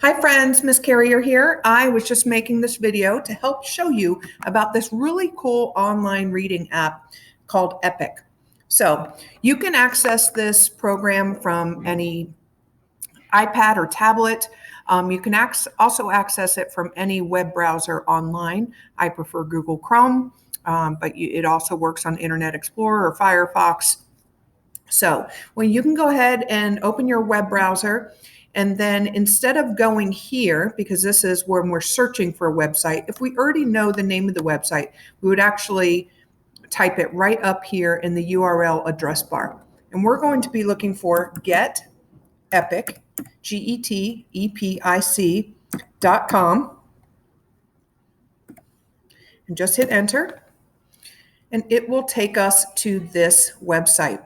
Hi friends, Miss Carrier here. I was just making this video to help show you about this really cool online reading app called Epic. So you can access this program from any iPad or tablet. You can also access it from any web browser online. I prefer Google Chrome, but it also works on Internet Explorer or Firefox. So well, you can go ahead and open your web browser, and then instead of going here, because this is when we're searching for a website, if we already know the name of the website, we would actually type it right up here in the URL address bar. And we're going to be looking for Get Epic, GETEPIC.com, and just hit enter, and it will take us to this website.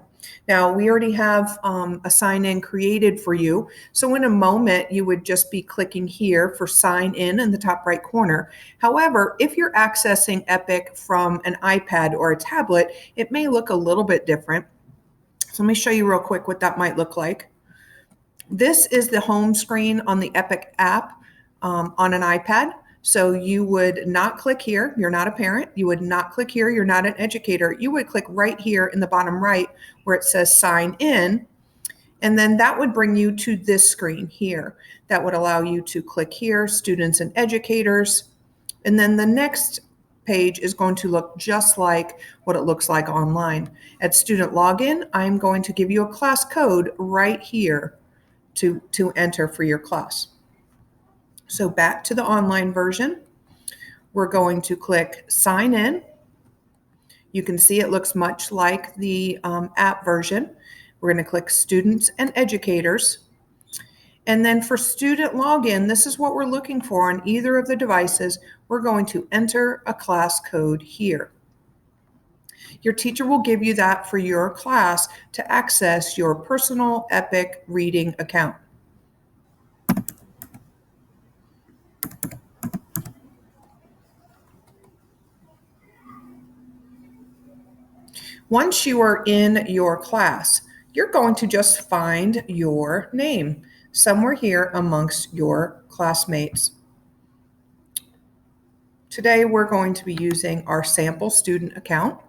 Now, we already have a sign-in created for you. So in a moment, you would just be clicking here for sign in the top right corner. However, if you're accessing Epic from an iPad or a tablet, it may look a little bit different. So let me show you real quick what that might look like. This is the home screen on the Epic app on an iPad. So you would not click here. You're not a parent. You would not click here. You're not an educator. You would click right here in the bottom right where it says sign in. And then that would bring you to this screen here. That would allow you to click here, students and educators. And then the next page is going to look just like what it looks like online. At student login, I'm going to give you a class code right here to enter for your class. So back to the online version, we're going to click sign in. You can see it looks much like the app version. We're going to click students and educators. And then for student login, this is what we're looking for on either of the devices. We're going to enter a class code here. Your teacher will give you that for your class to access your personal Epic reading account. Once you are in your class, you're going to just find your name somewhere here amongst your classmates. Today, we're going to be using our sample student account.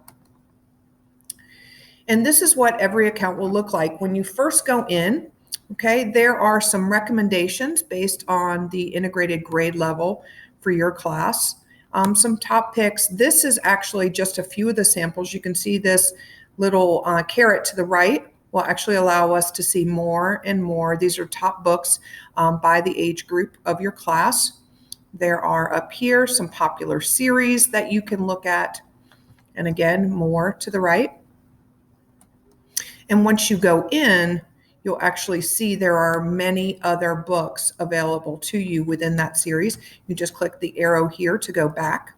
And this is what every account will look like. When you first go in, okay, there are some recommendations based on the integrated grade level for your class. Some top picks. This is actually just a few of the samples. You can see this little caret to the right will actually allow us to see more and more. These are top books by the age group of your class. There are up here some popular series that you can look at. And again, more to the right. And once you go in, you'll actually see there are many other books available to you within that series. You just click the arrow here to go back.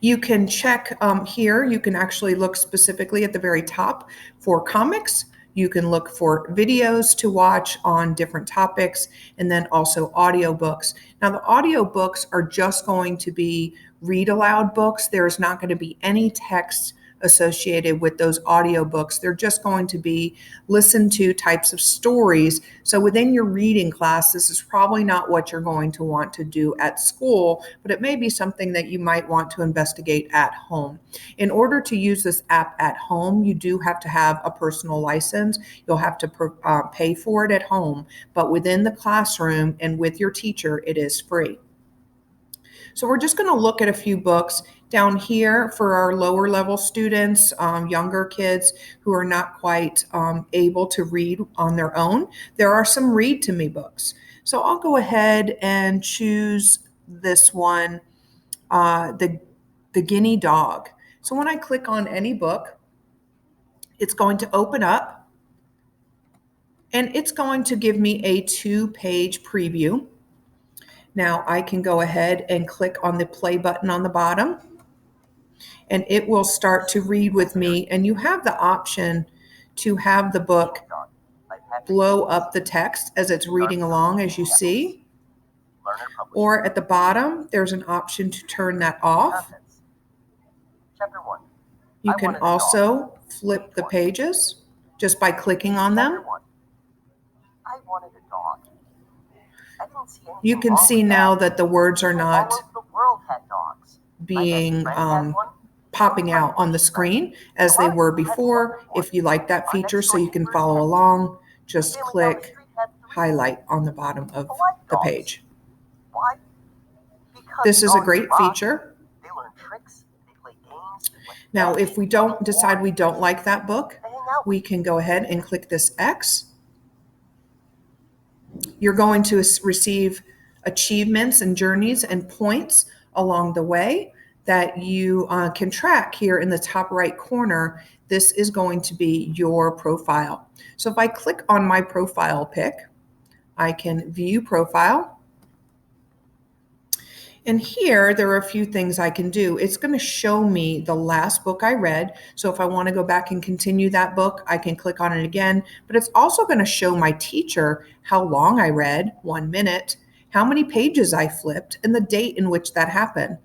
You can check here. You can actually look specifically at the very top for comics. You can look for videos to watch on different topics, and then also audiobooks. Now, the audiobooks are just going to be read aloud books. There's not going to be any text associated with those audiobooks. They're just going to be listened to types of stories. So within your reading class, this is probably not what you're going to want to do at school, but it may be something that you might want to investigate at home. In order to use this app at home, you do have to have a personal license. You'll have to pay for it at home, but within the classroom and with your teacher, it is free. So we're just going to look at a few books down here for our lower level students, younger kids who are not quite able to read on their own. There are some read to me books. So I'll go ahead and choose this one, the Guinea Dog. So when I click on any book, it's going to open up and it's going to give me a 2-page preview. Now I can go ahead and click on the play button on the bottom and it will start to read with me. And you have the option to have the book blow up the text as it's reading along, as you see. Or at the bottom, there's an option to turn that off. You can also flip the pages just by clicking on them. I wanted a dog. You can see now that the words are not being popping out on the screen as they were before. If you like that feature so you can follow along, just click highlight on the bottom of the page. This is a great feature. Now, if we decide we don't like that book, we can go ahead and click this X. You're going to receive achievements and journeys and points along the way that you can track here in the top right corner. This is going to be your profile. So if I click on my profile pic, I can view profile. And here, there are a few things I can do. It's going to show me the last book I read. So if I want to go back and continue that book, I can click on it again. But it's also going to show my teacher how long I read, 1 minute, how many pages I flipped, and the date in which that happened.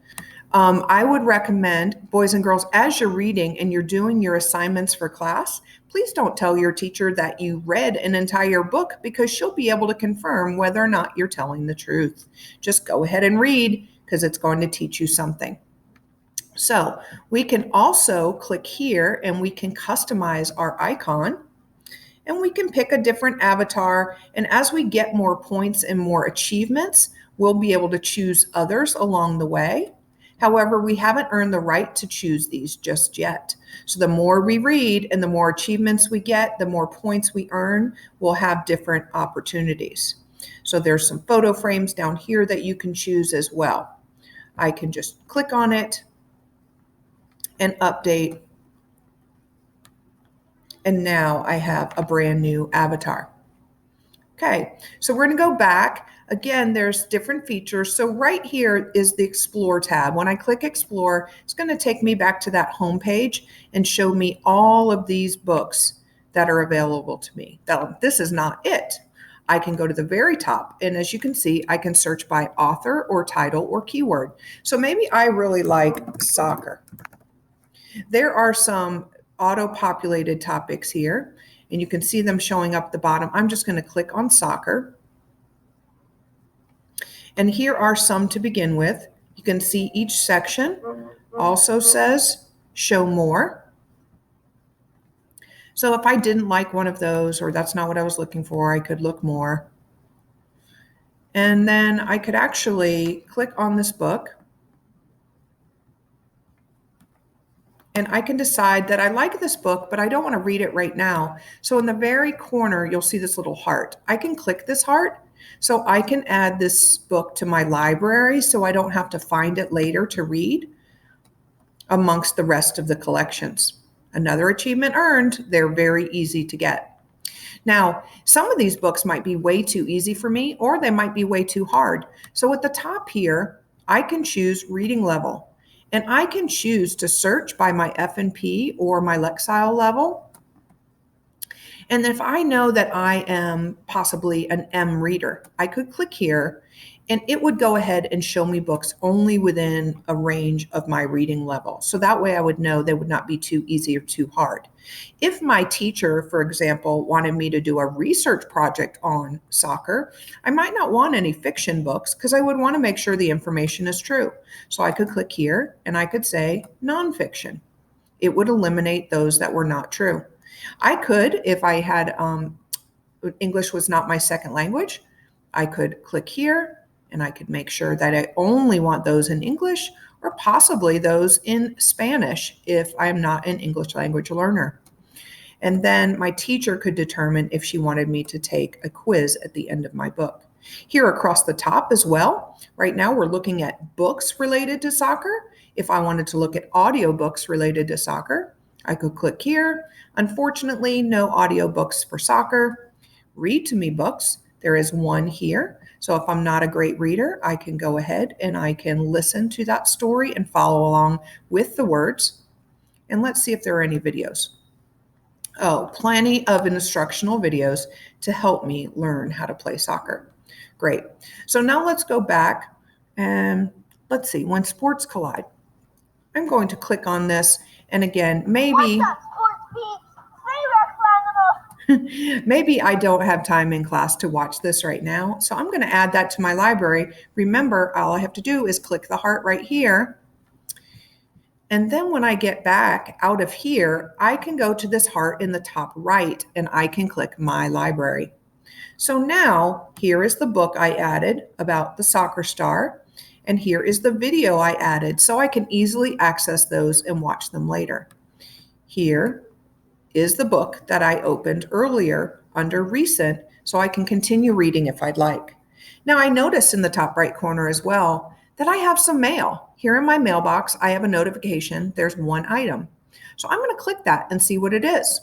I would recommend, boys and girls, as you're reading and you're doing your assignments for class, please don't tell your teacher that you read an entire book, because she'll be able to confirm whether or not you're telling the truth. Just go ahead and read, because it's going to teach you something. So we can also click here and we can customize our icon, and we can pick a different avatar. And as we get more points and more achievements, we'll be able to choose others along the way. However, we haven't earned the right to choose these just yet. So the more we read and the more achievements we get, the more points we earn, we'll have different opportunities. So there's some photo frames down here that you can choose as well. I can just click on it and update. And now I have a brand new avatar. Okay, so we're going to go back. Again, there's different features. So right here is the Explore tab. When I click Explore, it's going to take me back to that home page and show me all of these books that are available to me. Now, this is not it. I can go to the very top, and as you can see, I can search by author or title or keyword. So maybe I really like soccer. There are some auto-populated topics here, and you can see them showing up at the bottom. I'm just going to click on soccer. And here are some to begin with. You can see each section also says show more. So if I didn't like one of those, or that's not what I was looking for, I could look more. And then I could actually click on this book. And I can decide that I like this book, but I don't want to read it right now. So in the very corner, you'll see this little heart. I can click this heart so I can add this book to my library so I don't have to find it later to read amongst the rest of the collections. Another achievement earned. They're very easy to get. Now, some of these books might be way too easy for me, or they might be way too hard. So at the top here, I can choose reading level. And I can choose to search by my F&P or my Lexile level. And if I know that I am possibly an M reader, I could click here and it would go ahead and show me books only within a range of my reading level. So that way I would know they would not be too easy or too hard. If my teacher, for example, wanted me to do a research project on soccer, I might not want any fiction books because I would want to make sure the information is true. So I could click here and I could say nonfiction. It would eliminate those that were not true. I could, if I had English was not my second language, I could click here and I could make sure that I only want those in English or possibly those in Spanish if I'm not an English language learner. And then my teacher could determine if she wanted me to take a quiz at the end of my book. Here across the top as well, right now we're looking at books related to soccer. If I wanted to look at audiobooks related to soccer, I could click here. Unfortunately, no audiobooks for soccer. Read to me books. There is one here. So if I'm not a great reader, I can go ahead and I can listen to that story and follow along with the words. And let's see if there are any videos. Oh, plenty of instructional videos to help me learn how to play soccer. Great. So now let's go back and let's see, when sports collide. I'm going to click on this. And again, maybe Maybe I don't have time in class to watch this right now, so I'm going to add that to my library. Remember, all I have to do is click the heart right here. And then when I get back out of here, I can go to this heart in the top right and I can click My Library. So now here is the book I added about the soccer star, and here is the video I added so I can easily access those and watch them later. Here is the book that I opened earlier under Recent so I can continue reading if I'd like. Now I notice in the top right corner as well that I have some mail. Here in my mailbox, I have a notification. There's one item. So I'm going to click that and see what it is.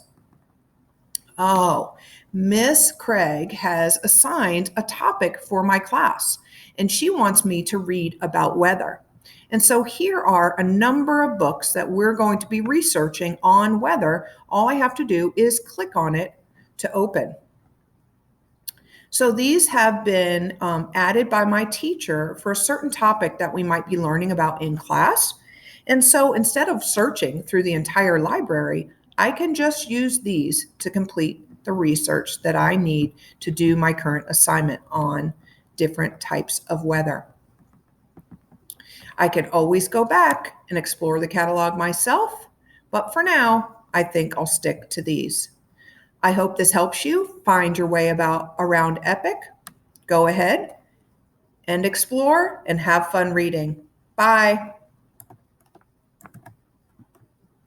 Oh, Miss Craig has assigned a topic for my class, and she wants me to read about weather. And so here are a number of books that we're going to be researching on weather. All I have to do is click on it to open. So these have been added by my teacher for a certain topic that we might be learning about in class. And so instead of searching through the entire library, I can just use these to complete the research that I need to do my current assignment on different types of weather. I can always go back and explore the catalog myself, but for now, I think I'll stick to these. I hope this helps you find your way around Epic. Go ahead and explore and have fun reading. Bye.